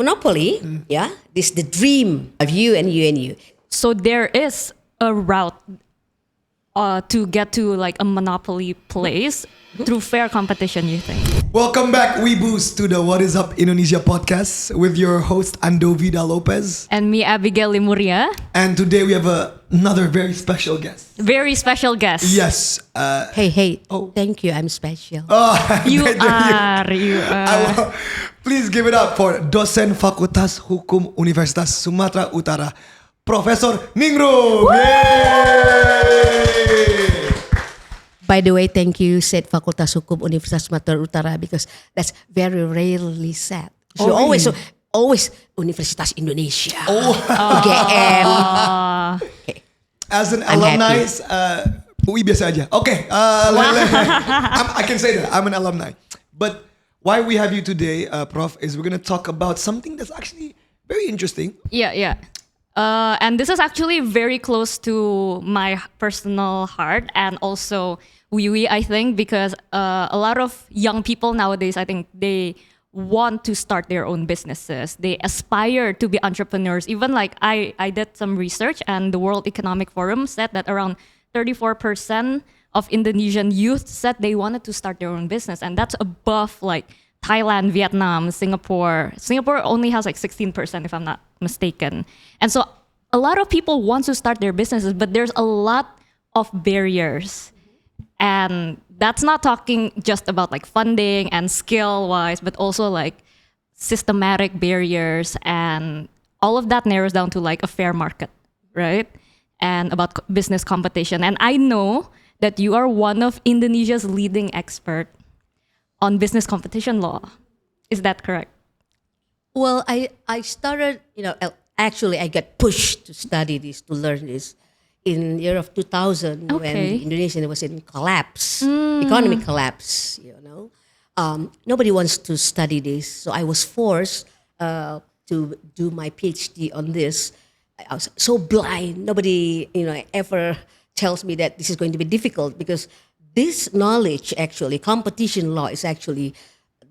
monopoly, this the dream of you and you and you. So there is a route to get to like a monopoly place through fair competition, you think? Welcome back, Weeboos, to the What Is Up Indonesia podcast with your host, Andovi Lopez. And me, Abigail Limuria. And today we have another very special guest. Very special guest. Yes. Hey, thank you, I'm special. You are. Please give it up for dosen Fakultas Hukum Universitas Sumatera Utara, Professor Ningrum. Yay! By the way, thank you, said Fakultas Hukum Universitas Sumatera Utara, because that's very rarely said. So always Universitas Indonesia. UGM. Okay. As an alumni, UI biasa aja. Okay, I can say that I'm an alumni. But why we have you today, Prof, is we're gonna talk about something that's actually very interesting. Yeah. And this is actually very close to my personal heart and also I think, because a lot of young people nowadays, I think they want to start their own businesses. They aspire to be entrepreneurs. Even like I did some research, and the World Economic Forum said that around 34% of Indonesian youth said they wanted to start their own business. And that's above like Thailand, Vietnam, Singapore. Singapore only has like 16%, if I'm not mistaken. And so a lot of people want to start their businesses, but there's a lot of barriers. And that's not talking just about like funding and skill wise, but also like systematic barriers, and all of that narrows down to like a fair market, right? And about business competition. And I know that you are one of Indonesia's leading expert on business competition law. Is that correct? Well, I started, actually I got pushed to study this, to learn this in the year of 2000 when Indonesia was in collapse, economic collapse, Nobody wants to study this. So I was forced to do my PhD on this. I was so blind. Nobody, ever tells me that this is going to be difficult, because this knowledge, actually, competition law is actually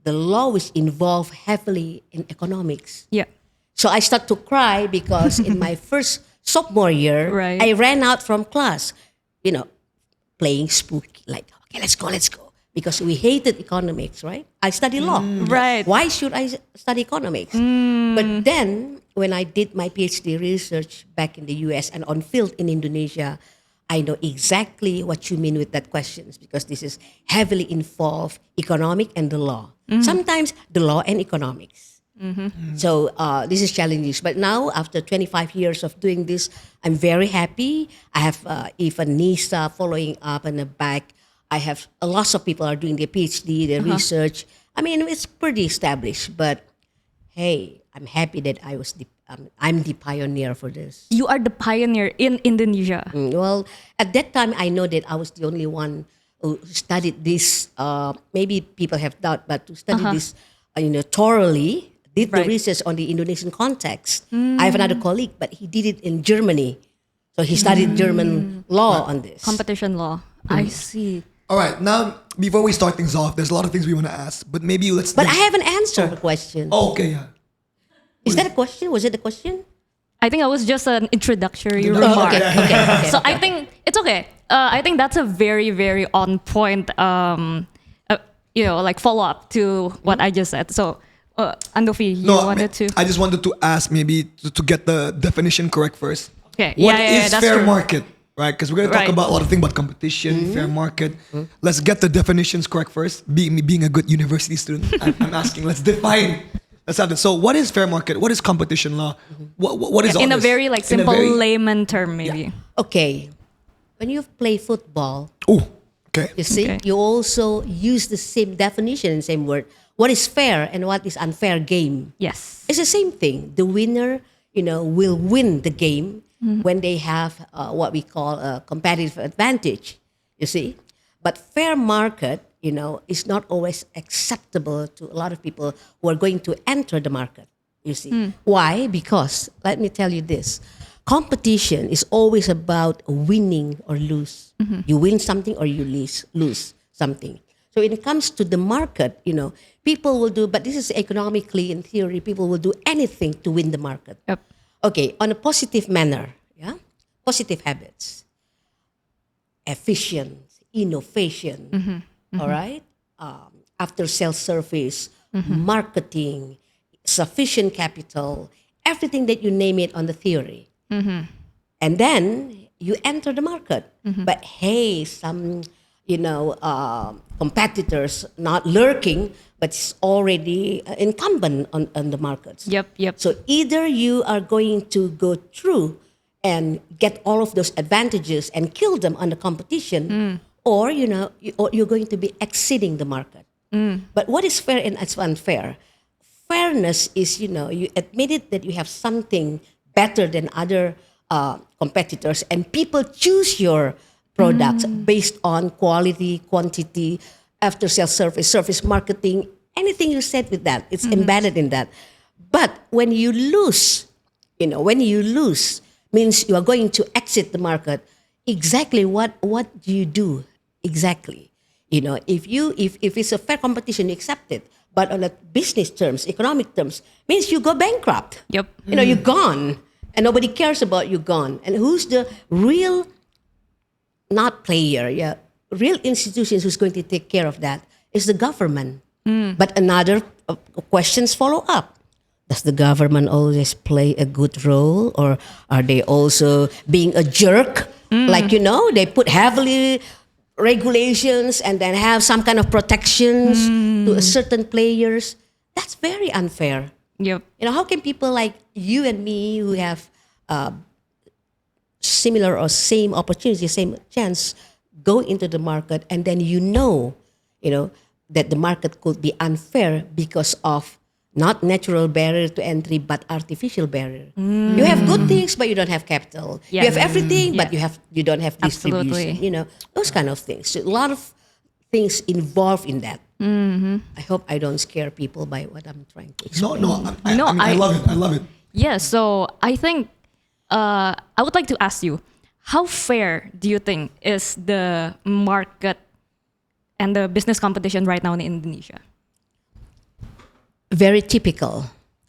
the law which involve heavily in economics. Yeah. So I start to cry because in my first sophomore year, I ran out from class, playing spooky, like, okay, let's go. Because we hated economics, right? I study law. Right. Why should I study economics? But then when I did my PhD research back in the US and on field in Indonesia, I know exactly what you mean with that questions, because this is heavily involved economic and the law. Sometimes the law and economics. So this is challenging. But now, after 25 years of doing this, I'm very happy. I have even NISA following up in the back. I have lots of people are doing their PhD, their research. I mean, it's pretty established. But hey, I'm happy that I'm the pioneer for this. You are the pioneer in Indonesia. Well, at that time, I know that I was the only one who studied this. Maybe people have doubt, but to study this, thoroughly, did the research on the Indonesian context. I have another colleague, but he did it in Germany. So he studied German law on this. Competition law. I see. All right, now before we start things off, there's a lot of things we want to ask, but maybe let's. But I haven't answered the question. Oh, okay, yeah. Is that a question? Was it a question? I think that was just an introductory remark. Okay. So I think it's okay. I think that's a very, very on point, like follow up to what I just said. So, Andovi, you wanted to? I just wanted to ask maybe to get the definition correct first. Okay. What is that's fair true. market? Right, because we're going to talk about a lot of things about competition, fair market. Let's get the definitions correct first. Me being a good university student, I'm asking, let's define. Let's have this. So what is fair market? What is competition law? What is all in this? a very simple layman term, maybe. Yeah. Okay. When you play football, you see, you also use the same definition, same word. What is fair and what is unfair game? Yes. It's the same thing. The winner, will win the game when they have what we call a competitive advantage, you see. But fair market, is not always acceptable to a lot of people who are going to enter the market, you see. Why? Because, let me tell you this, competition is always about winning or lose. You win something or you lose something. So when it comes to the market, people will do, but this is economically in theory, people will do anything to win the market. Yep. Okay, on a positive manner, yeah, positive habits, efficient, innovation, all right, after sales service, marketing, sufficient capital, everything that you name it on the theory. And then you enter the market. But hey, some, competitors not lurking, but it's already incumbent on the markets. Yep. So either you are going to go through and get all of those advantages and kill them on the competition, or you're going to be exceeding the market. But what is fair and what's unfair? Fairness is, you admitted that you have something better than other competitors, and people choose your products based on quality, quantity, after sales service marketing, anything you said with that, it's embedded in that. But when you lose, means you are going to exit the market. Exactly what do you do? Exactly. If it's a fair competition, you accept it. But on a business terms, economic terms, means you go bankrupt. Yep. You're gone. And nobody cares about you gone. And who's the real, not player, real institutions who's going to take care of that is the government. But another questions follow up. Does the government always play a good role, or are they also being a jerk? Like, they put heavily regulations and then have some kind of protections to a certain players. That's very unfair. Yep. How can people like you and me who have similar or same opportunity, same chance, go into the market, and then that the market could be unfair because of not natural barrier to entry, but artificial barrier. You have good things, but you don't have capital. Yeah. You have everything, but you don't have distribution. Absolutely. Those kind of things. So a lot of things involved in that. I hope I don't scare people by what I'm trying to explain. I love it. Yeah, so I think I would like to ask you, how fair do you think is the market and the business competition right now in Indonesia? Very typical,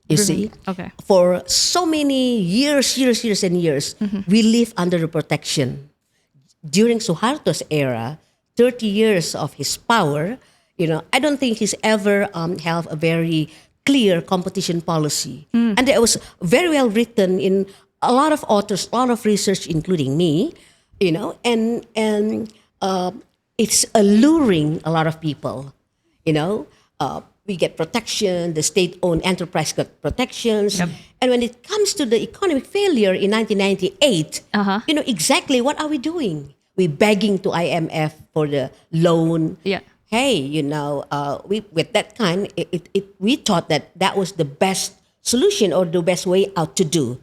you see. Okay. For so many years and years, we live under the protection. During Suharto's era, 30 years of his power, I don't think he's ever have a very clear competition policy. And it was very well written in a lot of authors, a lot of research, including me, and it's alluring a lot of people, we get protection, the state-owned enterprise got protections. Yep. And when it comes to the economic failure in 1998, exactly what are we doing? We're begging to IMF for the loan. Yeah. Hey, we with that kind, we thought that was the best solution or the best way out to do.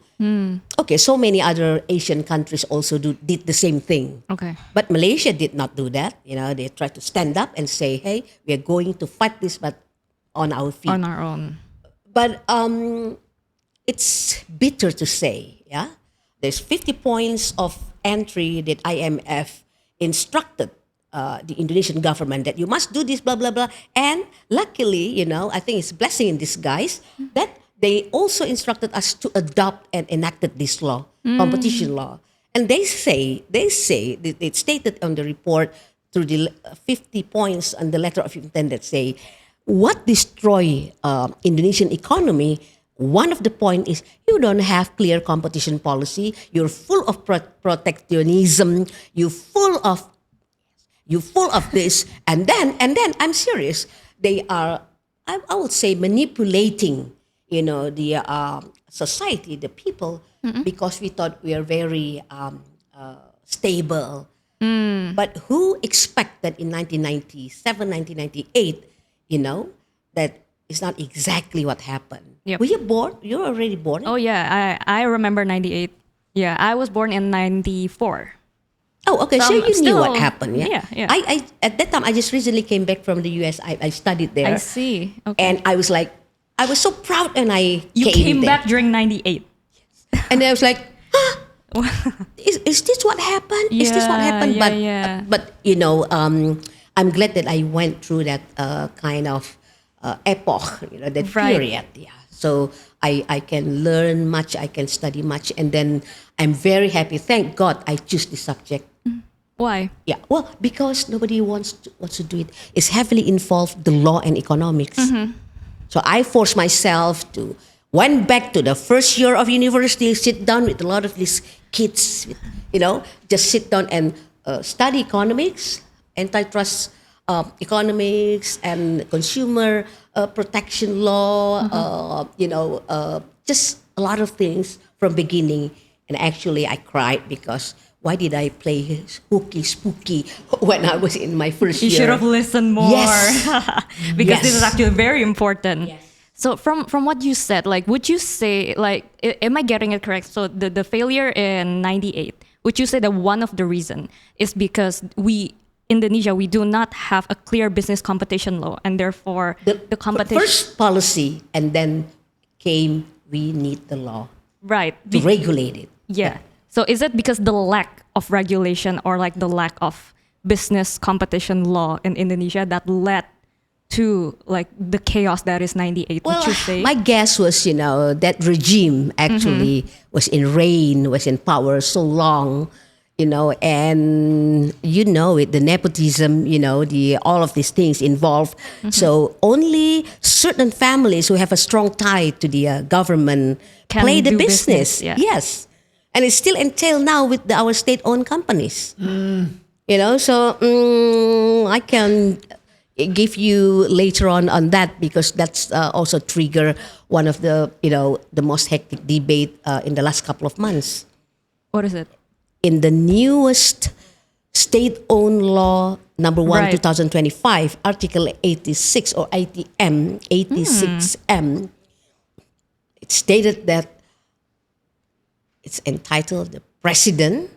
Okay, so many other Asian countries also did the same thing. Okay. But Malaysia did not do that. They tried to stand up and say, hey, we are going to fight this, but on our feet. On our own. But it's bitter to say, yeah? There's 50 points of entry that IMF instructed the Indonesian government that you must do this, blah, blah, blah. And luckily, I think it's a blessing in disguise that they also instructed us to adopt and enacted this law, competition law. And they stated on the report through the 50 points on the letter of intent that say, what destroy Indonesian economy, one of the point is you don't have clear competition policy. You're full of protectionism. You're full of this, and then I'm serious. They are, I would say, manipulating, the society, the people, because we thought we are very stable. But who expected in 1997, 1998, that is not exactly what happened. Yep. Were you born? You were already born? Oh yeah, I remember 98. Yeah, I was born in 94. Oh, okay. So you knew what happened, Yeah. I at that time, I just recently came back from the US. I studied there. I see. Okay. And I was so proud, and You came there. back during 98. And I was like, is this what happened? Is this what happened? Yeah. But I'm glad that I went through that kind of epoch, that Right. period. Yeah. So I can learn much, I can study much, and then I'm very happy. Thank God I choose this subject. Why? Yeah, well, because nobody wants to do it. It's heavily involved the law and economics. So I forced myself to went back to the first year of university, sit down with a lot of these kids, just sit down and study economics, antitrust economics, and consumer protection law. Just a lot of things from beginning. And actually, I cried because why did I play hooky spooky when I was in my first You year? should have listened more. Yes. Because this is Yes. actually very important. Yes. So from what you said, like, would you say, like, am I getting it correct? So the failure in 98, would you say that one of the reason is because Indonesia, we do not have a clear business competition law, and therefore the competition... First policy, and then we need the law Right. to regulate it. Yeah. So is it because the lack of regulation or like the lack of business competition law in Indonesia that led to like the chaos that is 98, Well, would you say? my guess was, that regime actually was in power so long, and the nepotism, all of these things involved. So only certain families who have a strong tie to the government Can play the do business. business, yeah. Yes. And it's still entailed now with our state-owned companies. So I can give you later on that because that's also trigger one of the the most hectic debate in the last couple of months. What is it? In the newest state-owned law number 1 Right. 2025, Article 86 or ITM 86M, it stated that it's entitled the president,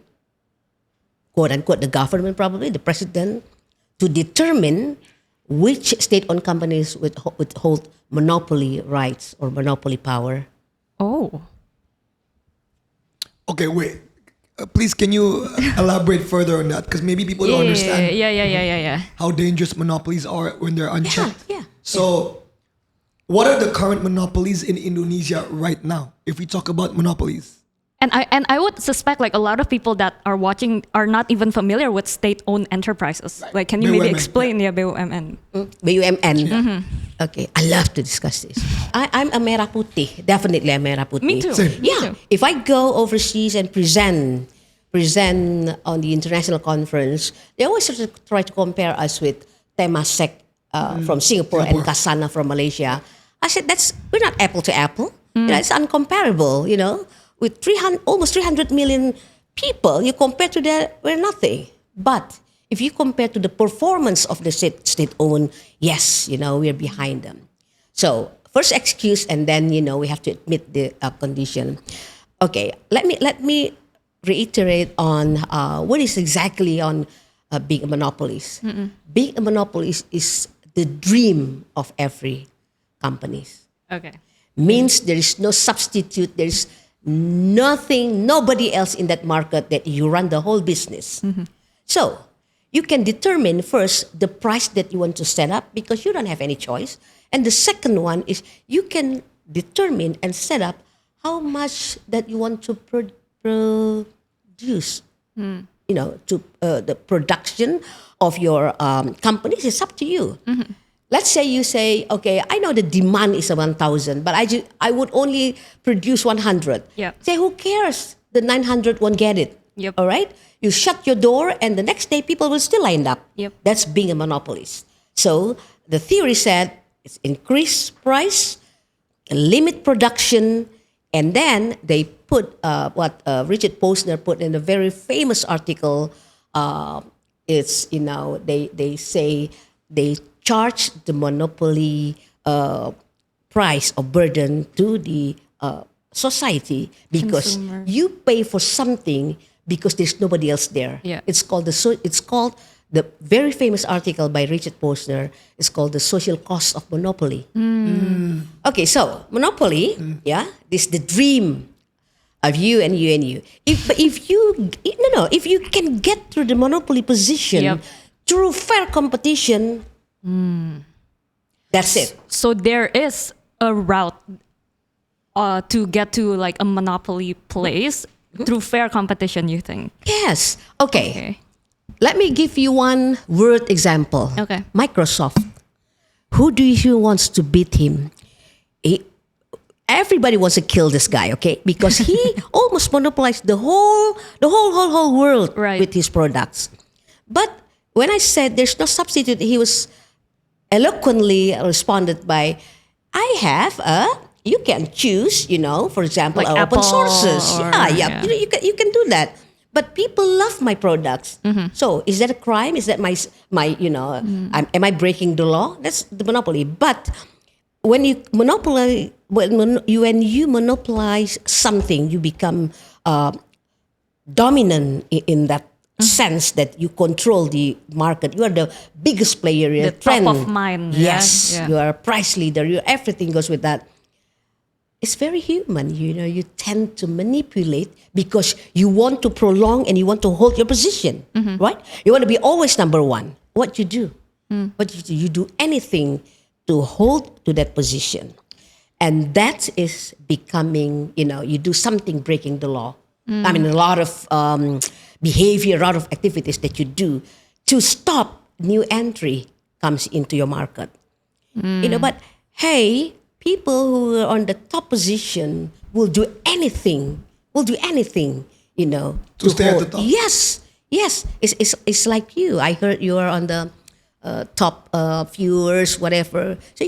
quote unquote, the government probably, the president, to determine which state-owned companies would hold monopoly rights or monopoly power. Oh. Okay, wait. Please, can you elaborate further on that? Because maybe people don't understand Yeah. how dangerous monopolies are when they're unchecked. Yeah. So, what are the current monopolies in Indonesia right now? If we talk about monopolies, And I would suspect like a lot of people that are watching are not even familiar with state-owned enterprises. Like, can you maybe BUMN, explain BUMN? BUMN. Okay, I love to discuss this. I'm a merah putih, definitely a merah putih. Me too. Same. Me Yeah, too. if I go overseas and present on the international conference, they always sort of try to compare us with Temasek from Singapore and Kasana from Malaysia. I said we're not apple to apple. It's uncomparable. With almost 300 million people, you compare to that, we're nothing. But if you compare to the performance of the state-owned, yes, we're behind them. So first excuse, and then we have to admit the condition. Okay, let me reiterate on what is exactly on big monopolies. Big monopolies is the dream of every companies. Okay. Means there is no substitute. There is nobody else in that market that you run the whole business. So you can determine first the price that you want to set up because you don't have any choice. And the second one is you can determine and set up how much that you want to produce. To the production of your companies is up to you. Let's say you say, okay, I know the demand is 1,000, but I would only produce 100. Yeah. Say, who cares? The 900 won't get it. Yep. All right? You shut your door and the next day people will still line up. Yep. That's being a monopolist. So the theory said it's increase price, limit production, and then they put what Richard Posner put in a very famous article. It's, they say they charge the monopoly price or burden to the society because Consumer. you pay for something because there's nobody else there. Yeah. It's called the very famous article by Richard Posner. It's called the social cost of monopoly. Okay, so monopoly, this is the dream of you and you and you. If you can get through the monopoly position Yep. through fair competition, that's it. So there is a route to get to like a monopoly place through fair competition, you think? Yes. Okay. Let me give you one word example. Okay. Microsoft. Who do you wants to beat him? Everybody wants to kill this guy, okay? Because he almost monopolized the whole world Right. with his products. But when I said there's no substitute, he was eloquently responded by, I have you can choose, for example, Like open Apple sources. or- Yeah. You can do that. But people love my products. So is that a crime? Is that my am I breaking the law? That's the monopoly. But when you monopolize, when you monopolize something, you become dominant in that sense that you control the market. You are the biggest player. You're The top of mind. Yes, Yeah. you are a price leader. Everything goes with that. It's very human, you tend to manipulate because you want to prolong and you want to hold your position, right? You want to be always number one. What you do? You do anything to hold to that position. And that is becoming, you do something breaking the law. I mean, a lot of behavior, a lot of activities that you do to stop new entry comes into your market. But hey, people who are on the top position will do anything, To stay at the top. Yes. It's like you. I heard you are on the top viewers, whatever. So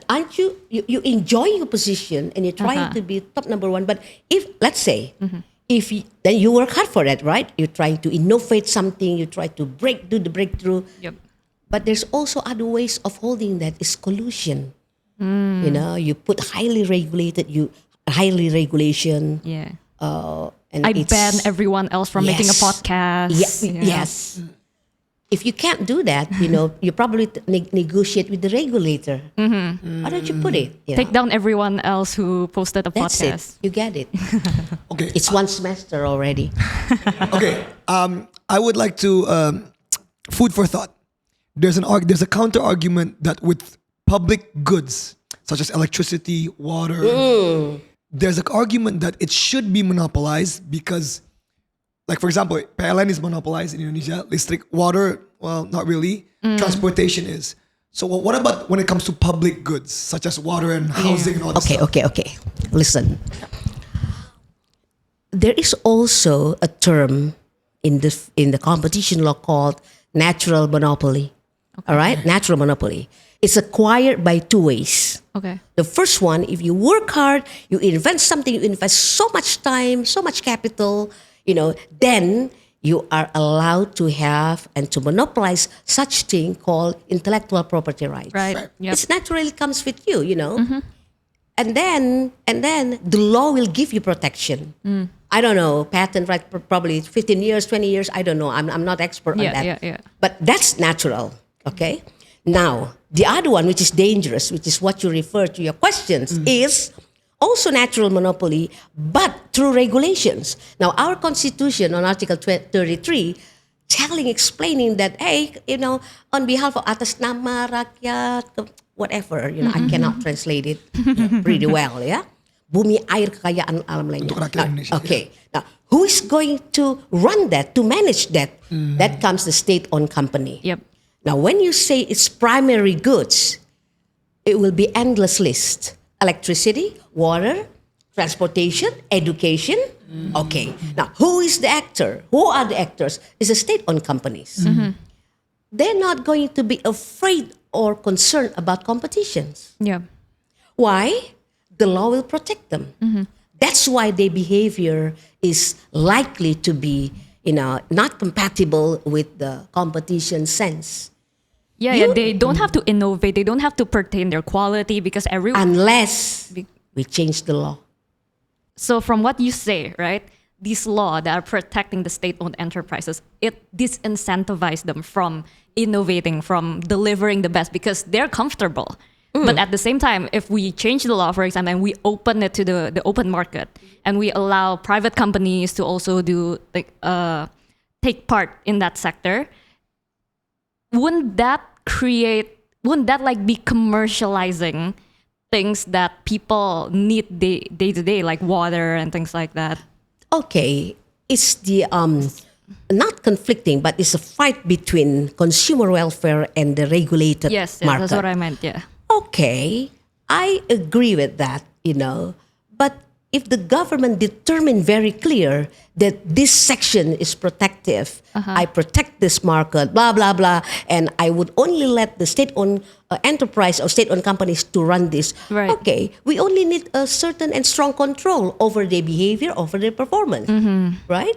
aren't you enjoying your position and you're trying to be top number one. But if, let's say, then you work hard for that, right? You're trying to innovate something, you try to do the breakthrough. Yep. But there's also other ways of holding that is collusion. You put highly regulation. Yeah. And I it's- ban everyone else from making a Yes. podcast. Yes. If you can't do that, you probably negotiate with the regulator. Why don't you put it? Take down everyone else who posted a That's podcast. it. You get it. Okay. It's one semester already. Okay. I would like to food for thought. There's a counter argument that with public goods such as electricity, water, there's an argument that it should be monopolized because, like for example, Airline is monopolized in Indonesia. Listrik, water, well, not really. Transportation is. So what about when it comes to public goods such as water and housing and all that stuff? Okay. Listen. There is also a term in the competition law called natural monopoly. All right? Natural monopoly. It's acquired by two ways. Okay. The first one, if you work hard, you invent something, you invest so much time, so much capital, then you are allowed to have and to monopolize such thing called intellectual property rights. Right. Yep. It naturally comes with you, And then the law will give you protection. I don't know, patent right, probably 15 years, 20 years, I don't know. I'm not expert on that. Yeah. But that's natural, okay? Now, the other one, which is dangerous, which is what you refer to your questions, is also natural monopoly, but through regulations. Now, our Constitution on Article 33, explaining that, hey, on behalf of atas nama rakyat, whatever, I cannot translate it pretty well, yeah? Bumi, air, kekayaan alam lainnya. Untuk rakyat Indonesia, Okay. Now, who is going to run that, to manage that? That comes the state-owned company. Yep. Now, when you say it's primary goods, it will be endless list. Electricity, water, transportation, education. Okay. Now, who is the actor? Who are the actors? It's the state-owned companies. They're not going to be afraid or concerned about competitions. Yeah. Why? The law will protect them. That's why their behavior is likely to be, not compatible with the competition sense. Yeah, they don't have to innovate. They don't have to pertain their quality because everyone. Unless we change the law. So from what you say, right, these laws that are protecting the state-owned enterprises, it disincentivize them from innovating, from delivering the best because they're comfortable. But at the same time, if we change the law, for example, and we open it to the open market and we allow private companies to also do take part in that sector, wouldn't that like be commercializing things that people need day to day, like water and things like that? Okay, it's the not conflicting, but it's a fight between consumer welfare and the regulated Yes, market. that's what I meant. Yeah. Okay, I agree with that, but if the government determined very clear that this section is protective, I protect this market, blah, blah, blah, and I would only let the state-owned enterprise or state-owned companies to run this. Right. Okay, we only need a certain and strong control over their behavior, over their performance, right?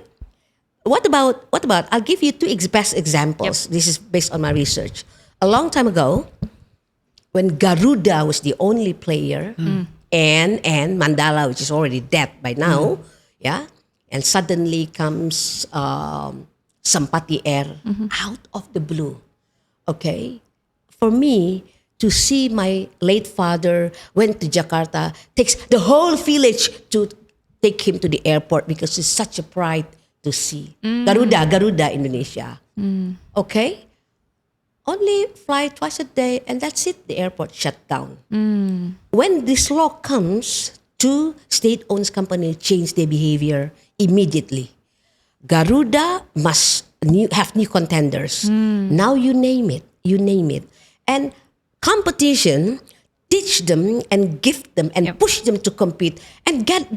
What about, I'll give you two best examples. Yep. This is based on my research. A long time ago, when Garuda was the only player, and Mandala, which is already dead by now, and suddenly comes Sampati Air out of the blue. Okay, for me to see my late father went to Jakarta, takes the whole village to take him to the airport because it's such a pride to see Garuda Indonesia. Okay. Only fly twice a day and that's it. The airport shut down. When this law comes, two state-owned companies change their behavior immediately. Garuda must have new contenders. Now you name it. And competition teach them and gift them and push them to compete and get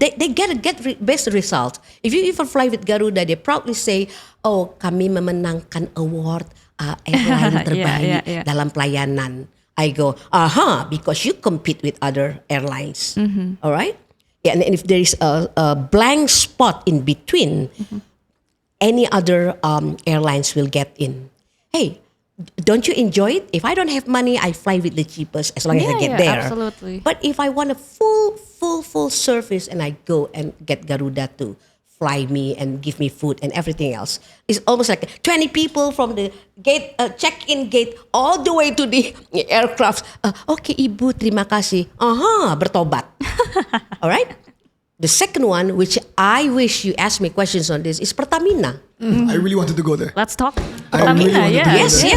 best result. If you even fly with Garuda, they proudly say, "Oh, kami memenangkan award airline terbaik dalam pelayanan." I go, because you compete with other airlines. All right? Yeah, and if there is a blank spot in between, any other airlines will get in. Hey, don't you enjoy it? If I don't have money, I fly with the cheapest as long as I get there. Absolutely. But if I want a full service and I go and get Garuda to fly me and give me food and everything else, it's almost like 20 people from the gate, check-in gate, all the way to the aircraft. Okay, Ibu, terima kasih. Bertobat. All right? The second one, which I wish you ask me questions on this, is Pertamina. I really wanted to go there. Let's talk. I really wanted to go Yes. there.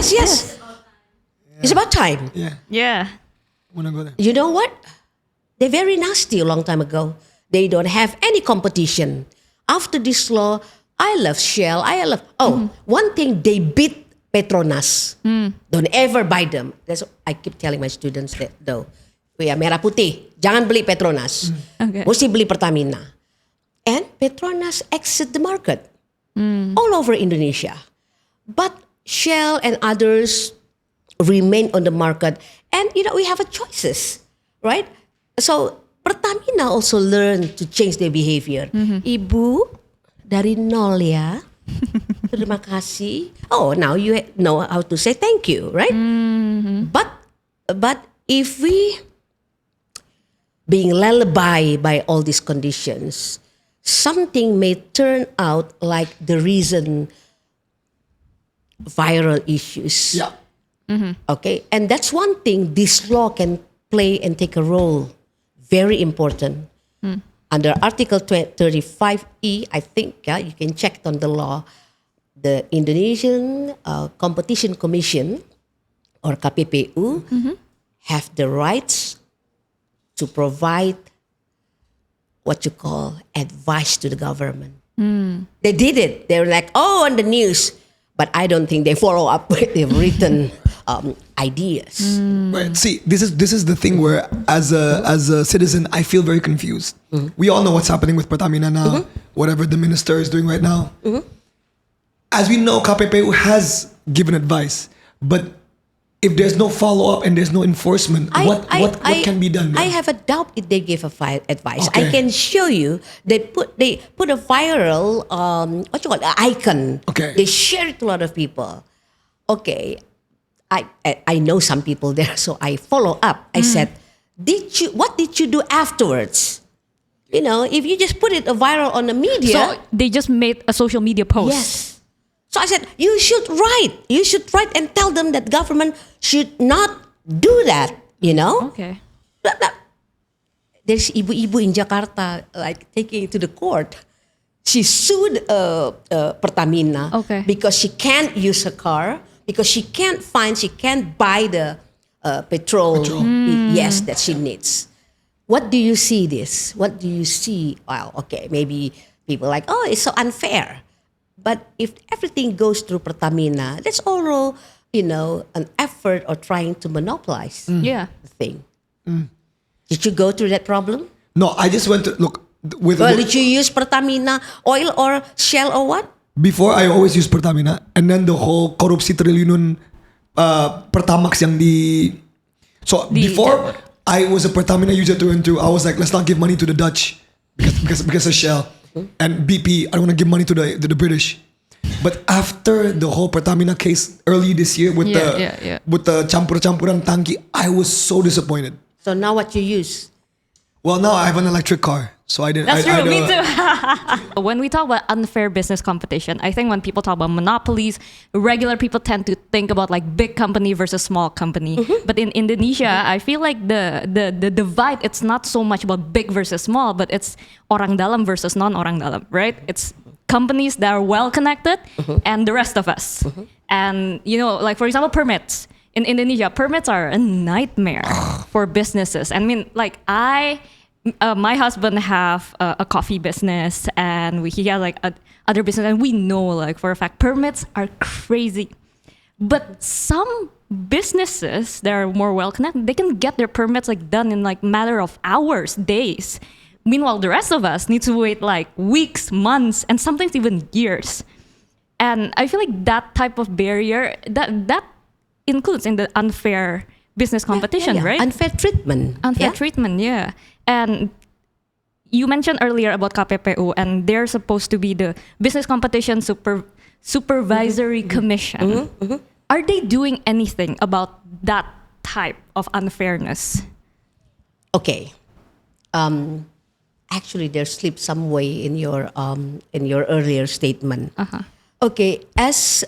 It's about time. Yeah. I want to go there. You know what? They're very nasty a long time ago. They don't have any competition. After this law, I love Shell. One thing, they beat Petronas. Don't ever buy them. That's what I keep telling my students that though. Merah putih. Jangan beli Petronas. Okay. Mesti beli Pertamina. And Petronas exit the market all over Indonesia. But Shell and others remain on the market. And, we have a choices, right? So, Pertamina also learned to change their behavior. Ibu, dari nol ya. Terima kasih. Oh, now you know how to say thank you, right? But if we being lullabied by all these conditions, something may turn out like the recent viral issues. Yeah. Okay, and that's one thing this law can play and take a role. Very important. Under Article 35E, I think, you can check it on the law, the Indonesian Competition Commission, or KPPU, have the rights to provide what you call advice to the government. They did it. They were like, on the news. But I don't think they follow up with the written ideas. Right. See, this is the thing where, as a citizen, I feel very confused. We all know what's happening with Pertamina now. Whatever the minister is doing right now. As we know, KPPU has given advice, but if there's no follow up and there's no enforcement, what can be done? I have a doubt if they give advice. Okay. I can show you. They put a viral icon. Okay. They share it to a lot of people. Okay. I know some people there, so I follow up. I said, what did you do afterwards? If you just put it viral on the media. So they just made a social media post. Yes. So I said, you should write and tell them that government should not do that, Okay. There's ibu-ibu in Jakarta, like taking it to the court. She sued Pertamina Okay. because she can't use her car, because she can't buy the petrol. Yes, that she needs. What do you see this? What do you see? Well, okay, maybe people like, oh, it's so unfair. But if everything goes through Pertamina, that's all, an effort or trying to monopolize Yeah. the thing. Did you go through that problem? No, I just went to look with. Well, did you use Pertamina oil or Shell or what? Before I always use Pertamina, and then the whole korupsi triliunan Pertamax yang di. So before I was a Pertamina user through and through, I was like, let's not give money to the Dutch because of Shell and BP. I don't want to give money to the British. But after the whole Pertamina case early this year with the campur-campuran tangki, I was so disappointed. So now what you use? Well, now I have an electric car, so I didn't. That's I true. Me don't- too. When we talk about unfair business competition, I think when people talk about monopolies, regular people tend to think about like big company versus small company. But in Indonesia, I feel like the divide, it's not so much about big versus small, but it's orang dalam versus non orang dalam, right? It's companies that are well connected and the rest of us. And like for example, permits. In Indonesia, permits are a nightmare for businesses. I mean, like my husband have a coffee business, and he has like other business, and we know like for a fact permits are crazy. But some businesses that are more well connected, they can get their permits like done in like matter of hours, days. Meanwhile, the rest of us need to wait like weeks, months, and sometimes even years. And I feel like that type of barrier that includes in the unfair business competition, right? Unfair treatment. Unfair treatment, yeah. And you mentioned earlier about KPPU, and they're supposed to be the business competition supervisory commission. Are they doing anything about that type of unfairness? Okay. Actually, there slipped some way in your earlier statement. Okay, as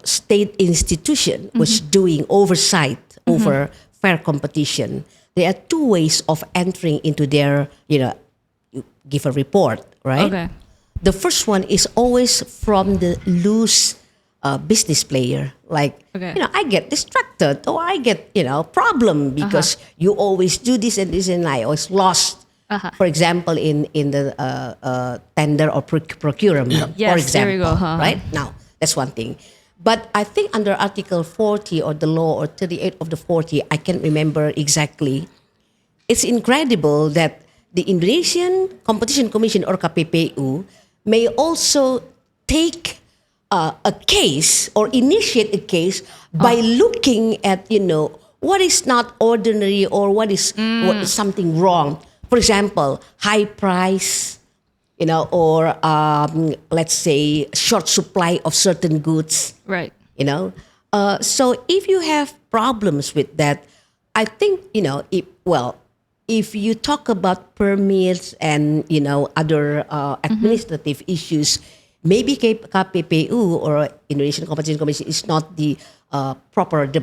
state institution was doing oversight over fair competition, there are two ways of entering into their, you give a report, right? Okay. The first one is always from the loose business player. Like, I get distracted or I get, problem because you always do this and this and I always lost. For example, in the tender or procurement, for Yes, example, there you go. right? Now, that's one thing. But I think under Article 40 or the law or 38 of the 40, I can't remember exactly. It's incredible that the Indonesian Competition Commission or KPPU may also take a case or initiate a case by looking at, what is not ordinary or what is something wrong. For example, high price, or let's say short supply of certain goods. Right. So if you have problems with that, I think, if you talk about permits and, other administrative issues, maybe KPPU or Indonesian Competition Commission is not the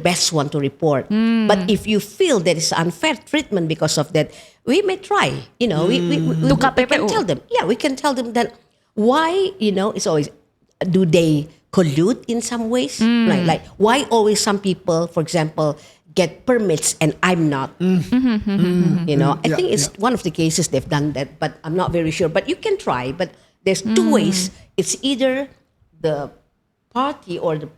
best one to report. But if you feel there is unfair treatment because of that, we may try. We can tell them. Yeah, we can tell them that why, it's always, do they collude in some ways? Like why always some people, for example, get permits and I'm not? I think it's one of the cases they've done that, but I'm not very sure. But you can try. But there's two ways. It's either the party or the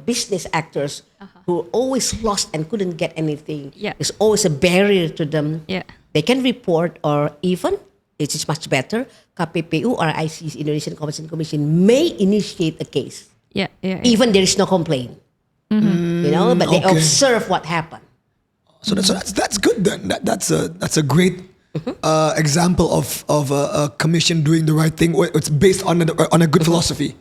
business actors who always lost and couldn't get anything. Yeah. There's always a barrier to them. Yeah. They can report, or even, it is much better, KPPU or ICC, Indonesian Competition Commission, may initiate a case. Yeah. Even there is no complaint. But they observe what happened. So that's good then. That's a great example of a commission doing the right thing. It's based on a good philosophy.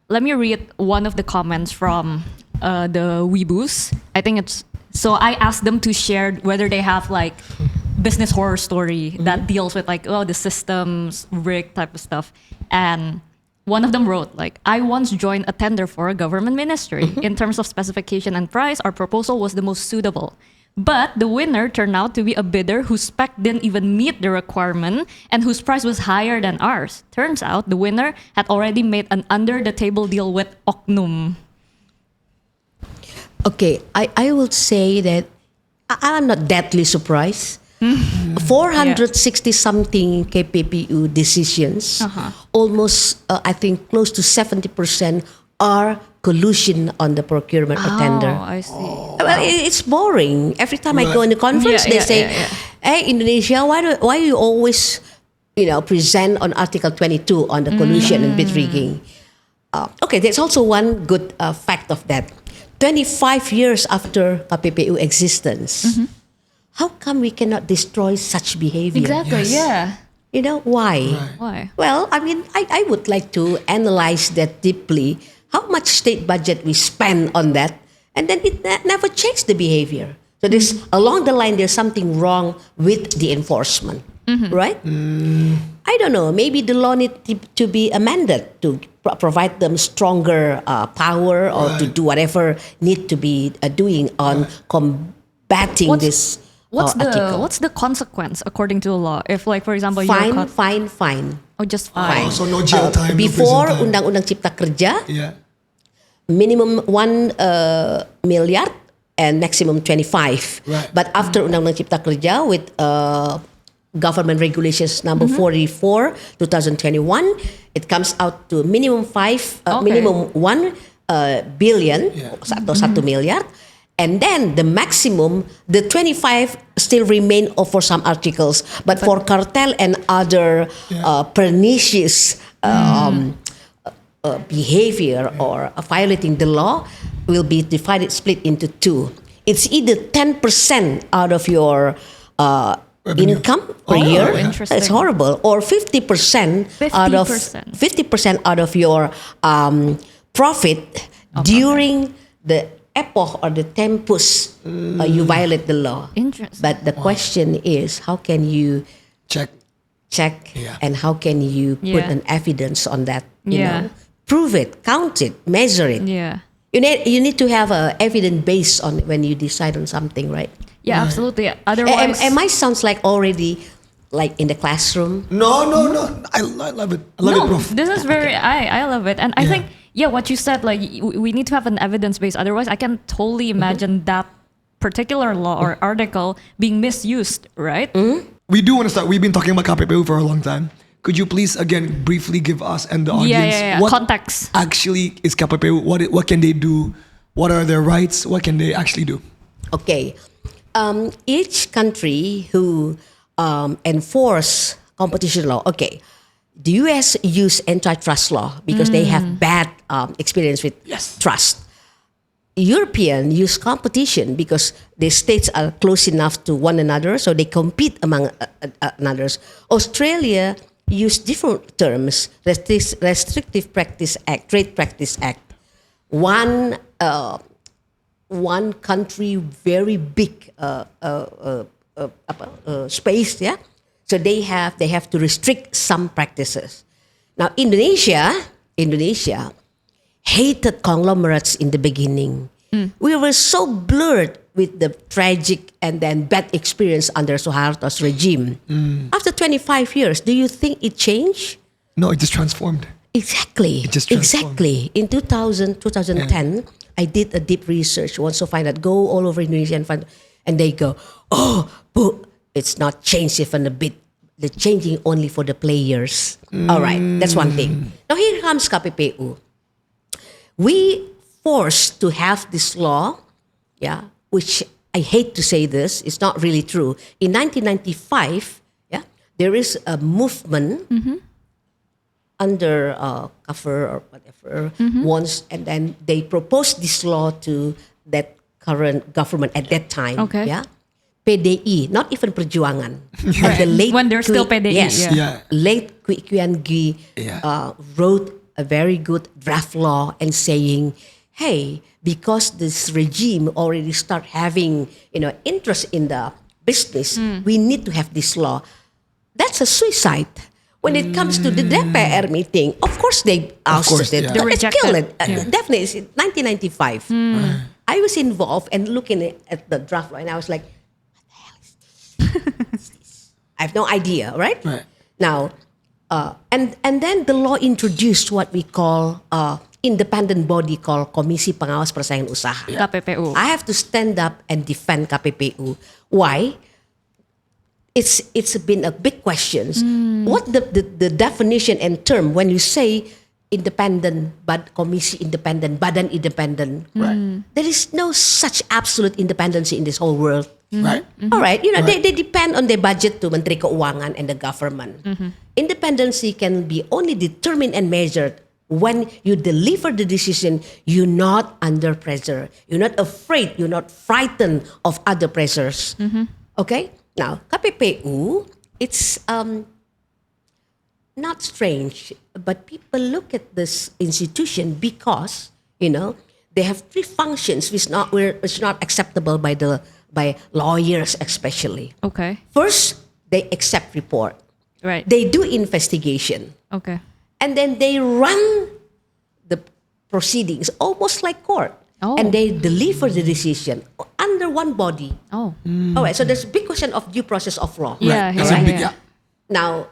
Let me read one of the comments from the Weeboos. I think so I asked them to share whether they have like business horror story that deals with like, the systems rig type of stuff. And one of them wrote like, I once joined a tender for a government ministry. In terms of specification and price, our proposal was the most suitable. But the winner turned out to be a bidder whose spec didn't even meet the requirement and whose price was higher than ours. Turns out the winner had already made an under-the-table deal with Oknum. Okay, I will say that I'm not deadly surprised. 460 something KPPU decisions, almost I think close to 70% are collusion on the procurement or tender. Oh, I see. Well, it's boring. Every time I go in the conference, they say, "Hey, Indonesia, why you always, present on Article 22 on the collusion and bid rigging?" Okay, there's also one good fact of that. 25 years after KPPU existence, how come we cannot destroy such behavior? Exactly, Yes. Why? Right. Why? Well, I mean, I would like to analyze that deeply. How much state budget we spend on that, and then it never changed the behavior. So there's along the line, there's something wrong with the enforcement, right? I don't know. Maybe the law need to be amended to provide them stronger power or to do whatever need to be doing on combating this. Article. What's the consequence according to the law? If, like, for example, you're caught, Fine. oh, just fine. Oh, so no jail time, Before no prison time. Undang-Undang Cipta Kerja, Yeah. minimum 1 milliard and maximum 25. Right. But after Undang-Undang Cipta Kerja with government regulations number 44, 2021, it comes out to minimum 1 billion atau 1 miliar. And then the maximum, the 25 still remain for some articles. But for cartel and other pernicious behavior or violating the law will be split into two. It's either 10% out of your income per year. Interesting. That's horrible. Or 50% out of your profit during the epoch or the tempus you violate the law. Interesting. But the question is, how can you Check. and how can you put an evidence on that? You know, prove it, count it, measure it. Yeah. You need to have a evidence base on when you decide on something, right? Yeah, absolutely. Otherwise, Am I sounds like already like in the classroom? No. I love it. I love it, Prof. this is very. I love it, and I think what you said, like we need to have an evidence base. Otherwise, I can totally imagine that particular law or article being misused, right? We do want to start. We've been talking about KPPU for a long time. Could you please again briefly give us and the audience what context actually is KPPU? What can they do? What are their rights? What can they actually do? Okay. Each country who enforce competition law, okay, the US use antitrust law because they have bad experience with trust. European use competition because the states are close enough to one another, so they compete among others. Australia use different terms: Restrictive Practice Act, Trade Practice Act. One country, very big space, yeah. So they have to restrict some practices. Now Indonesia hated conglomerates in the beginning. We were so blurred with the tragic and then bad experience under Suharto's regime. After 25 years, do you think it changed? No, it just transformed. Exactly. It just transformed. Exactly. In 2010, I did a deep research. Once to find out, go all over Indonesia and find, and they go, but it's not changed even a bit. They're changing only for the players. All right, that's one thing. Now here comes KPPU. We forced to have this law, which I hate to say this, it's not really true. In 1995, there is a movement under cover or whatever once, and then they proposed this law to that current government at that time. Okay. PDI, not even Perjuangan. At the late when they're still PDI. Yes. Yeah. Late Kwee Kian Gi wrote a very good draft law and saying, hey, because this regime already start having interest in the business, we need to have this law. That's a suicide. When it comes to the DPR meeting, of course they ousted it. They Let's rejected kill it. it. Definitely, it's 1995. I was involved and looking at the draft law, and I was like, what the hell is this? I have no idea, right? Right. Now, and then the law introduced what we call independent body called Komisi Pengawas Persaingan Usaha. KPPU. I have to stand up and defend KPPU. Why? It's been a big question. What the definition and term when you say independent, but komisi independent, badan independent. Right. There is no such absolute independence in this whole world. Right. All right, you know, Right. they depend on their budget to Menteri Keuangan and the government. Independency can be only determined and measured when you deliver the decision, you're not under pressure. You're not afraid, you're not frightened of other pressures. Okay? Now, KPPU, it's not strange, but people look at this institution because, you know, they have three functions which not acceptable by lawyers especially. Okay. First, they accept report. Right. They do investigation. Okay. And then they run the proceedings almost like court. Oh. And they deliver the decision under one body. Oh. All right, so there's a big question of due process of law. Yeah. That's Yeah. a big, yeah. Now,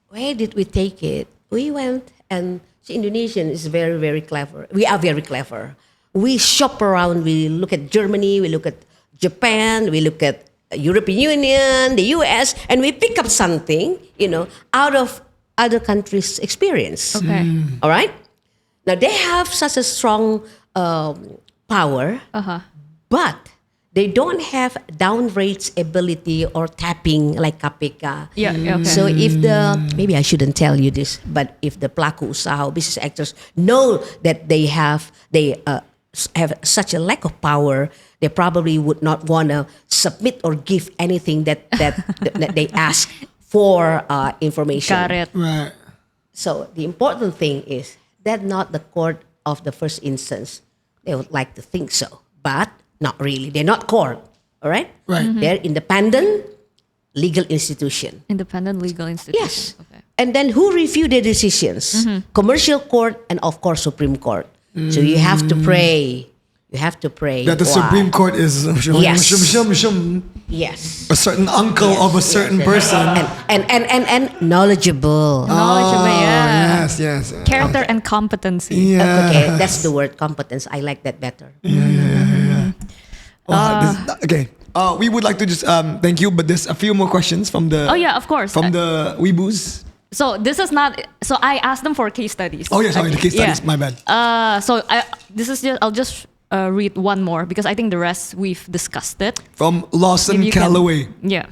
where did we take it? We went and Indonesian is very, very clever. We are very clever. We shop around. We look at Germany. We look at Japan. We look at European Union, the US, and we pick up something, you know, out of other countries' experience. Okay. All right? Now, they have such a strong power, but they don't have down rates ability or tapping like KPK. Yeah. Okay. So if maybe I shouldn't tell you this, but if the pelaku usaha or business actors know that they have such a lack of power, they probably would not want to submit or give anything that they ask for information. Got it. Right. So the important thing is that not the court of the first instance. They would like to think so, but not really. They're not court, all right? Right. They're independent legal institution. Independent legal institution. Yes. Okay. And then who review the decisions? Commercial court and of course Supreme Court. So you have to pray. You have to pray. That the Why? Supreme Court is Yes. a Yes. certain uncle of a certain person. And knowledgeable. Knowledgeable, yeah. Yes. Character and competency. Yeah. Okay, that's the word competence. I like that better. Okay. We would like to just thank you, but there's a few more questions from the. Oh yeah, of course. From the Weeboos. So this is not. So I asked them for case studies. Oh yeah, sorry, the case studies. My bad. I'll just read one more because I think the rest we've discussed it. From Lawson If you can- Calloway. Yeah.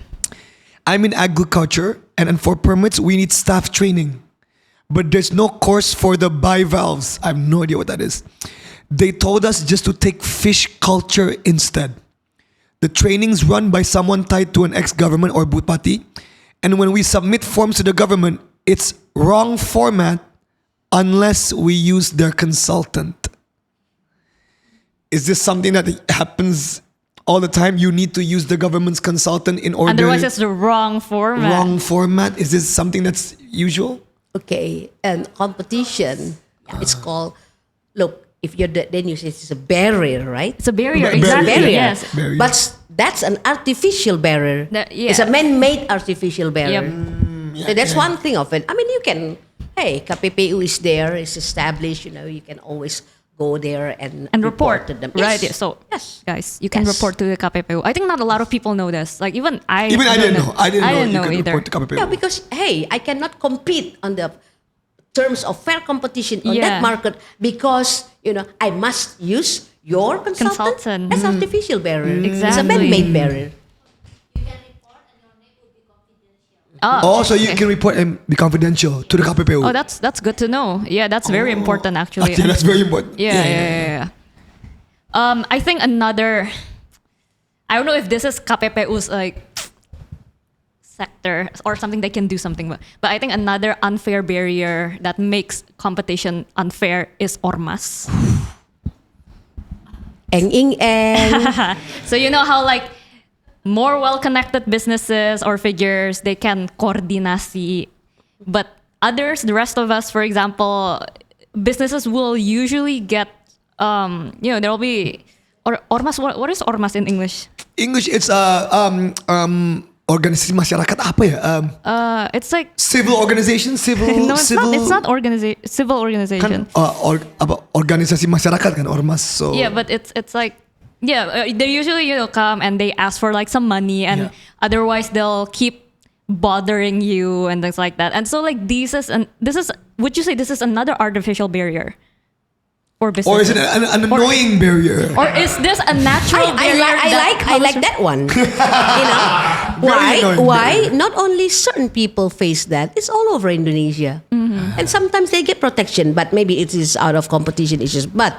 I'm in agriculture, and for permits we need staff training, but there's no course for the bivalves. I have no idea what that is. They told us just to take fish culture instead. The training's run by someone tied to an ex-government or bupati, and when we submit forms to the government, it's wrong format unless we use their consultant. Is this something that happens all the time? You need to use the government's consultant in order. Otherwise, it's the wrong format. Wrong format. Is this something that's usual? Okay, and competition, it's called, look, if you're then you say it's a barrier, right? It's a barrier. Barrier, Exactly. barrier. Yes. Barrier. But that's an artificial barrier. Yeah. It's a man-made artificial barrier. Yep. So that's one thing of it. I mean, you can, hey, KPPU is there, it's established, you know, you can always go there and report to them. Right. Yes. So, Yes. guys, you can Yes. report to the KPPU. I think not a lot of people know this. Like even I. Even I don't didn't know. I didn't know you could either. report to KPPU. Yeah, because hey, I cannot compete on the terms of fair competition on Yeah. that market because you know I must use your consultant. Consultant. That's artificial barrier. It's a Exactly. man-made barrier. Oh, so you can report and be confidential to the KPPU. Oh, that's good to know. Yeah, that's very important actually. Yeah, that's very important. Yeah. I think another. I don't know if this is KPPU's like sector or something they can do something with. But I think another unfair barrier that makes competition unfair is ormas. Eng. So you know how like more well-connected businesses or figures, they can koordinasi. But others, the rest of us, for example, businesses will usually get, there will be Or ormas, what is ormas in English? English, it's organisasi masyarakat apa ya? It's like Civil organization, no, it's not. It's not civil organization. Kan organisasi masyarakat kan ormas. So Yeah, but it's like they usually come and they ask for like some money, and otherwise they'll keep bothering you and things like that. And so like this is would you say this is another artificial barrier for business? Or is it an annoying barrier? Or is this a natural barrier? I like that one. Why? Not only certain people face that. It's all over Indonesia, and sometimes they get protection, but maybe it is out of competition issues. But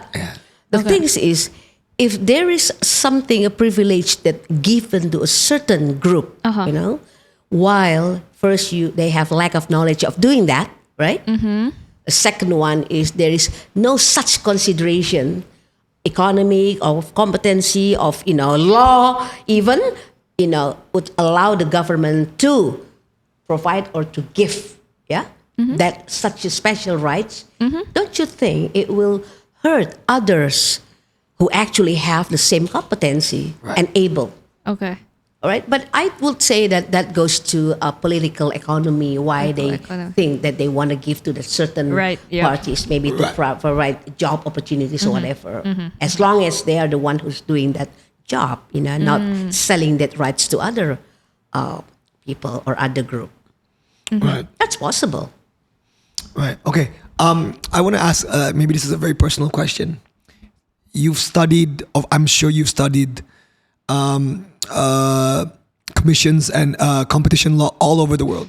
the thing is, if there is something, a privilege that given to a certain group, while first they have lack of knowledge of doing that, right? The second one is there is no such consideration, economic of competency of law even would allow the government to provide or to give that such a special rights. Don't you think it will hurt others who actually have the same competency and able? Okay. All right, but I would say that goes to a political economy. Why they think that they want to give to the certain parties, maybe to provide job opportunities or whatever. As long as they are the one who's doing that job, not selling that rights to other people or other group. Right, that's possible. Right. Okay. I want to ask. Maybe this is a very personal question. You've studied, I'm sure you've studied. Commissions and competition law all over the world.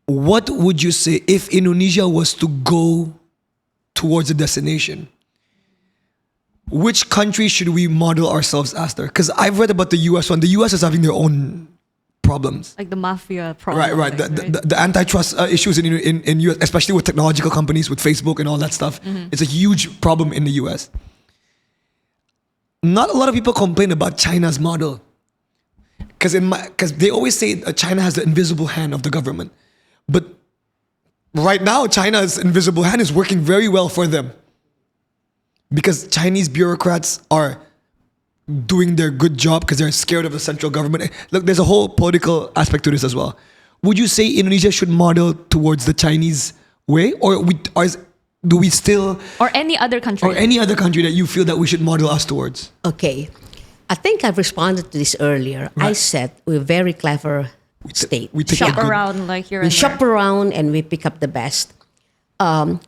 What would you say if Indonesia was to go towards a destination? Which country should we model ourselves after? Because I've read about the US one. The US is having their own problems. Like the mafia problem. Right. The antitrust issues in US, especially with technological companies, with Facebook and all that stuff. It's a huge problem in the US. Not a lot of people complain about China's model, because they always say China has the invisible hand of the government, but right now China's invisible hand is working very well for them, because Chinese bureaucrats are doing their good job because they're scared of the central government. Look, there's a whole political aspect to this as well. Would you say Indonesia should model towards the Chinese way, or do we still... Or any other country. Or any other country that you feel that we should model us towards? Okay. I think I've responded to this earlier. Right. I said we're a very clever state. We shop around like here and there. We shop around and we pick up the best.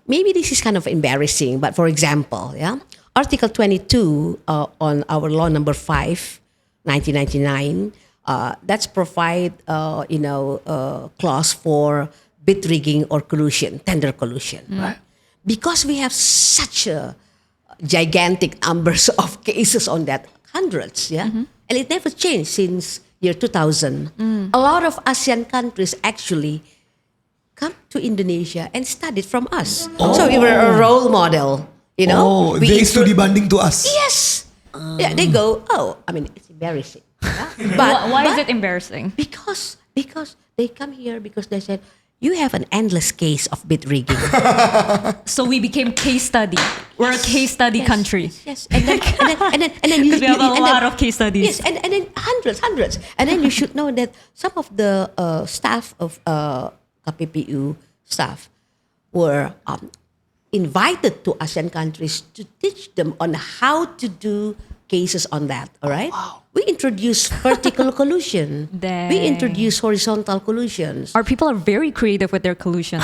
Maybe this is kind of embarrassing, but for example, Article 22 on our law number 5, 1999, that's provide, clause for bid rigging or collusion, tender collusion. Right? Because we have such a gigantic numbers of cases on that, hundreds, and it never changed since year 2000. A lot of ASEAN countries actually come to Indonesia and studied from us. So we were a role model, they studi banding to us. Yes. They go, it's embarrassing. But why is it embarrassing? Because they come here because they said, you have an endless case of bid rigging. So we became case study. We're a case study country. Yes. And then we have a lot of case studies. Yes, and then hundreds. And then you should know that some of the staff of KPPU staff were invited to ASEAN countries to teach them on how to do cases on that. All right. Wow. We introduced vertical collusion. Dang. We introduced horizontal collusions. Our people are very creative with their collusion.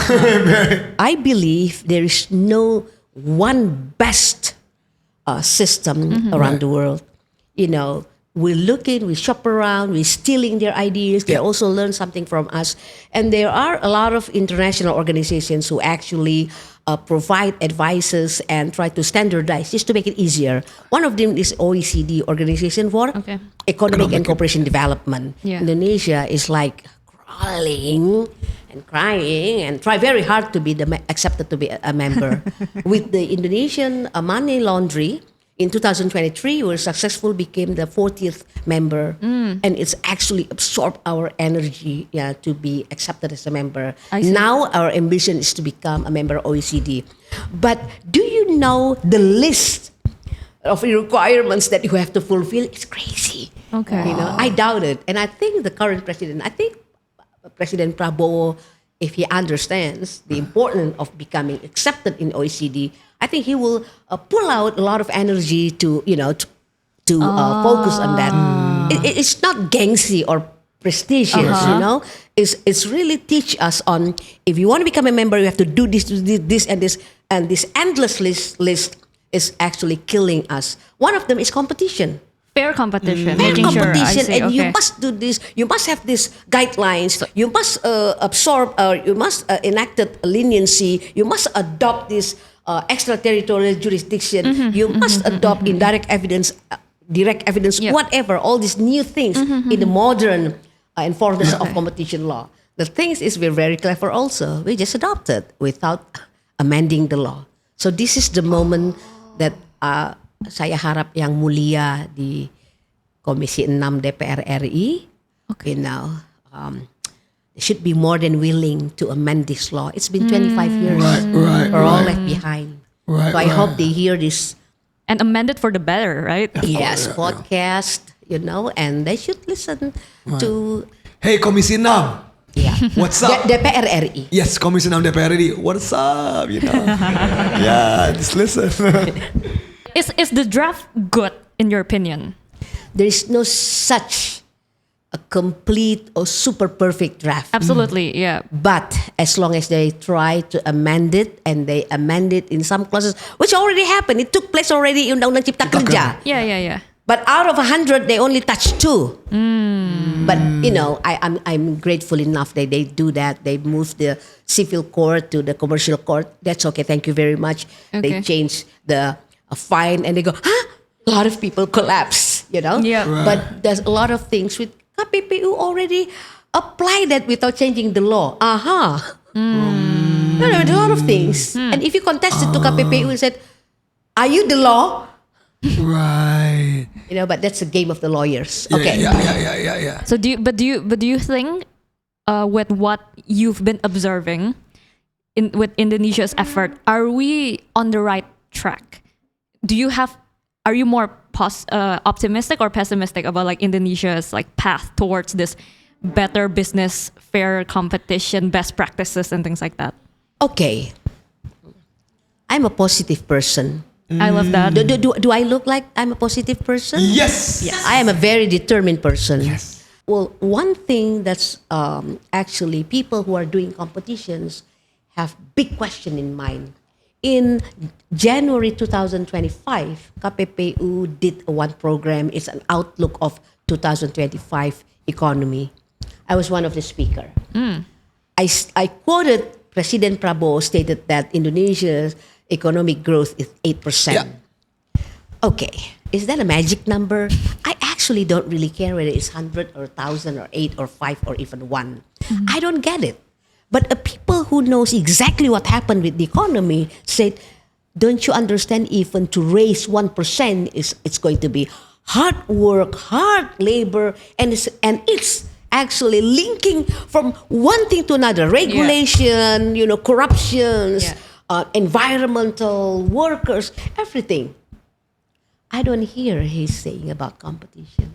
I believe there is no one best system around the world. We're looking, we shop around, we're stealing their ideas. They also learn something from us. And there are a lot of international organizations who actually provide advices and try to standardize just to make it easier. One of them is OECD, Organization for Economic and Cooperation Development. Yeah. Indonesia is like crawling and crying and try very hard to be accepted to be a member. With the Indonesian money laundry, in 2023, we successful became the 40th member, and it's actually absorbed our energy to be accepted as a member. Now our ambition is to become a member of OECD. But do you know the list of requirements that you have to fulfill. It's crazy. Okay. I doubt it. And I think the current president, President Prabowo, if he understands the importance of becoming accepted in OECD, I think he will pull out a lot of energy to focus on that. It's not gangsy or prestigious, It's really teach us on, if you want to become a member, you have to do this, and this endless list is actually killing us. One of them is competition. Fair competition. Fair Making sure, I competition, see, and you okay. must do this. You must have these guidelines. You must absorb. You must enact leniency. You must adopt this extraterritorial jurisdiction. You must adopt indirect evidence, direct evidence, Yep. whatever. All these new things in the modern enforcement of competition law. The thing is, we're very clever. Also, we just adopt it without amending the law. So this is the moment that saya harap yang mulia di Komisi 6 DPR RI, they should be more than willing to amend this law. It's been 25 years. Right. We're all left behind. Right, So I hope they hear this, And amend it for the better, right? podcast, and they should listen to Hey, Komisi 6. What's up? DPR RI. Yes, Komisi 6 DPR RI. What's up? Yeah, just listen. Is the draft good in your opinion? There is no such a complete or super perfect draft. Absolutely, yeah. But as long as they try to amend it, and they amend it in some clauses, which already happened, it took place already in Undang-Undang Cipta Kerja. Yeah. But out of 100, they only touched 2. But I'm grateful enough that they do that. They moved the civil court to the commercial court. That's okay. Thank you very much. Okay. They changed the fine, and they go, a lot of people collapse. Yeah. Right. But there's a lot of things with KPPU already apply that without changing the law. There's a lot of things. And if you contested to KPPU and said, "Are you the law?" Right. But that's a game of the lawyers. Yeah, Okay. Yeah. So do you think with what you've been observing with Indonesia's effort, are we on the right track? Are you more optimistic or pessimistic about Indonesia's path towards this better business, fair competition, best practices, and things like that? Okay. I'm a positive person. I love that. Do I look like I'm a positive person? Yes. I am a very determined person. Yes. Well, one thing that's actually people who are doing competitions have big question in mind. In January 2025, KPPU did one program. It's an outlook of 2025 economy. I was one of the speakers. I quoted President Prabowo stated that Indonesia's economic growth is 8%. Yeah. Okay, is that a magic number? I actually don't really care whether it's 100 or 1,000 or 8 or 5 or even 1. I don't get it. But people who knows exactly what happened with the economy said, don't you understand, even to raise 1% it's going to be hard work, hard labor, and it's actually linking from one thing to another. Regulation, corruptions, environmental workers, everything. I don't hear he's saying about competition.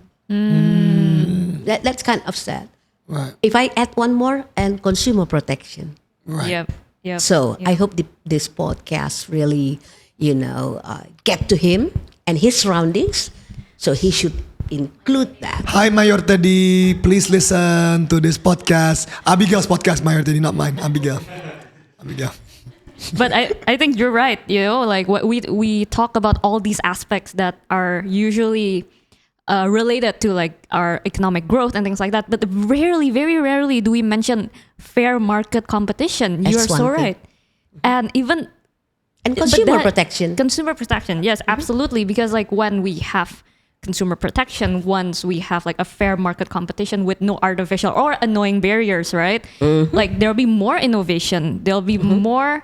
That's kind of sad. Right. If I add one more, and consumer protection. Right. Yep. So I hope this podcast really, get to him and his surroundings. So he should include that. Hi, Mayor Teddy. Please listen to this podcast. Abigail's podcast, Mayor Teddy, not mine. Abigail. But I think you're right. What we talk about all these aspects that are usually related to our economic growth and things like that. But very rarely do we mention fair market competition. That's You're so one thing. right. And even Consumer protection. Consumer protection, yes, absolutely. Because when we have consumer protection, once we have a fair market competition with no artificial or annoying barriers, right? There'll be more innovation. There'll be more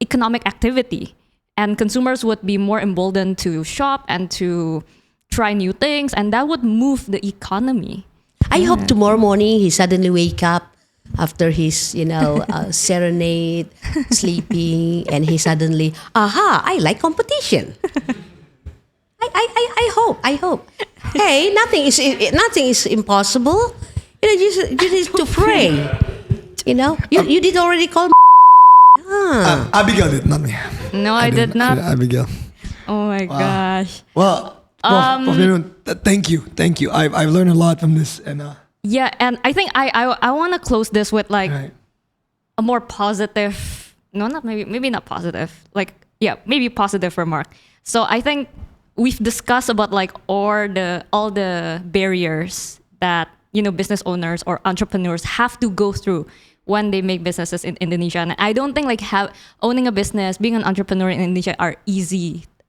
economic activity, and consumers would be more emboldened to shop and to try new things, and that would move the economy. I hope tomorrow morning he suddenly wake up after his, serenade, sleeping, and he suddenly, I like competition. I hope. Hey, nothing is impossible. You need to pray. You did already call. Abigail did, not me. No, I did not. Abigail. Oh my gosh. Well, Prof. Ningrum, thank you. I've learned a lot from this, and Yeah, and I think I want to close this with like right. a more positive. No, not maybe not positive. Like maybe positive remark. So I think we've discussed about like all the barriers that business owners or entrepreneurs have to go through when they make businesses in Indonesia. And I don't think like owning a business, being an entrepreneur in Indonesia are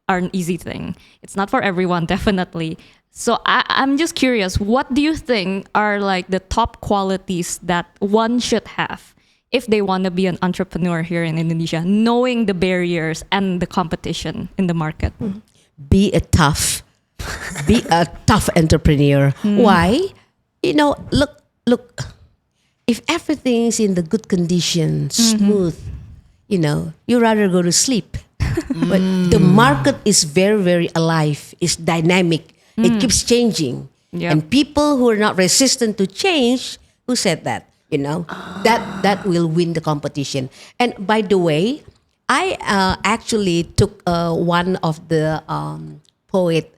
an easy thing. It's not for everyone, definitely. So I'm just curious, what do you think are like the top qualities that one should have if they want to be an entrepreneur here in Indonesia, knowing the barriers and the competition in the market? Be a tough entrepreneur. Why? Look. If everything's in the good condition, smooth, you rather go to sleep. But the market is very, very alive. It's dynamic. It keeps changing. Yep. And people who are not resistant to change, who said that? That will win the competition. And by the way, I actually took one of the poet,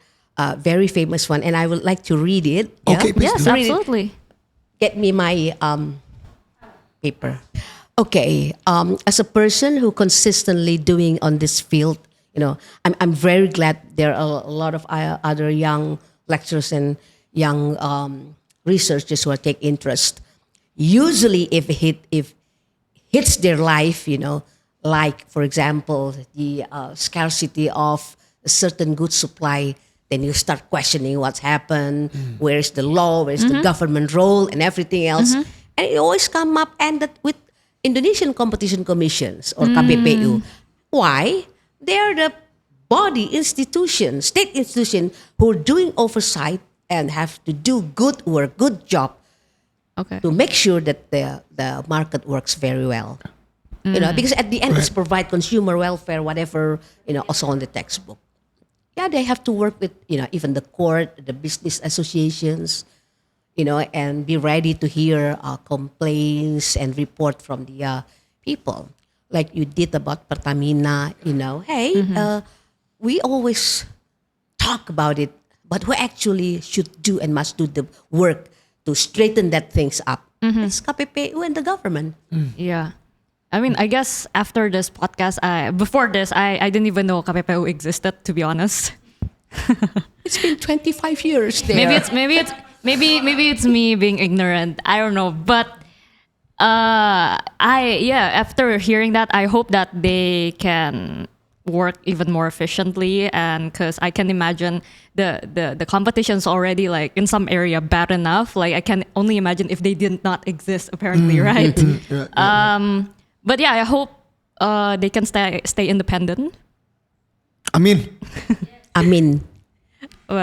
very famous one, and I would like to read it. Okay, please Yes, do. absolutely. Get me my paper. Okay, as a person who consistently doing on this field, I'm very glad there are a lot of other young lecturers and young researchers who take interest. Usually, if hits their life, like for example the scarcity of a certain good supply, then you start questioning what's happened, where's the law, where's the government role, and everything else. And it always come up ended with Indonesian Competition Commissions or KPPU. Why? They're the state institution who are doing oversight and have to do good work, good job Okay. to make sure that the market works very well. Because at the end it's provide consumer welfare, whatever, also on the textbook. Yeah, they have to work with, even the court, the business associations, and be ready to hear complaints and report from the people. Like you did about Pertamina, hey, we always talk about it, but who actually should do and must do the work to straighten that things up? It's KPPU and the government. Yeah. I mean, I guess after this podcast, before this, I didn't even know KPPU existed, to be honest. It's been 25 years there. Maybe it's me being ignorant. I don't know, but after hearing that, I hope that they can work even more efficiently, and because I can imagine the competition's already like in some area bad enough. Like I can only imagine if they did not exist, apparently, right? But yeah, I hope they can stay independent. I mean, Do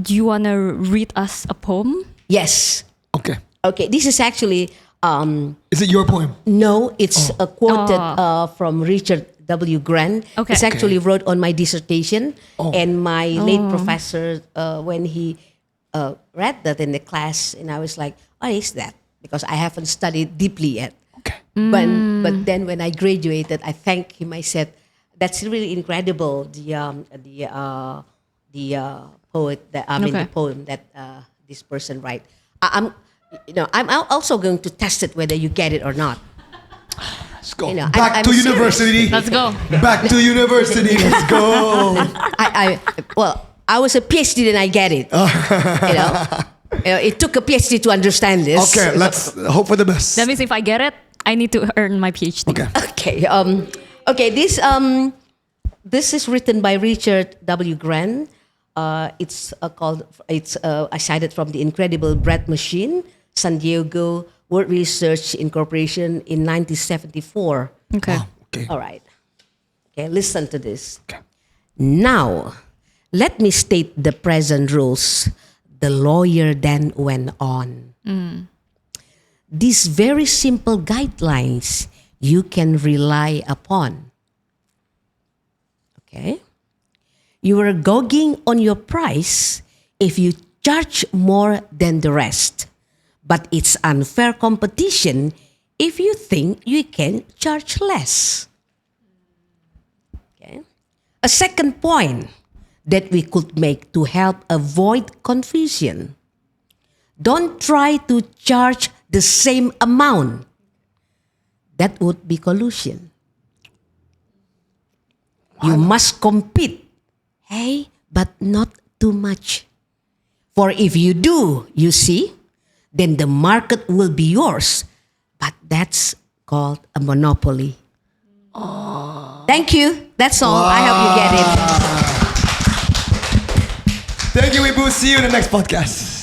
you want to read us a poem? Yes. okay. Okay, this is actually, Is it your poem? no, it's quoted from Richard W. Grant. Okay. It's actually wrote on my dissertation. Oh. And my late professor, when he read that in the class, and I was like, what is that? Because I haven't studied deeply yet. Okay. But then when I graduated, I thanked him. I said, "That's really incredible." The poet that the poem that this person write. I'm also going to test it whether you get it or not. Let's go. I'm Back to serious. university. Let's go. Back to university. Let's go. I was a PhD and I get it. It took a PhD to understand this. Okay, let's hope for the best. That means if I get it, I need to earn my PhD. Okay. Okay. This is written by Richard W. Grant. It's I cited from the Incredible Bread Machine, San Diego World Research Incorporation in 1974. Okay. Wow, okay. All right. Okay, listen to this. Okay. Now, let me state the present rules. The lawyer then went on. These very simple guidelines you can rely upon. Okay? You are gouging on your price if you charge more than the rest. But it's unfair competition if you think you can charge less. Okay. A second point that we could make to help avoid confusion. Don't try to charge the same amount. That would be collusion. You must compete, hey, but not too much. For if you do, you see, then the market will be yours. But that's called a monopoly. Thank you. That's all. I hope you get it. Thank you, Ibu. See you in the next podcast.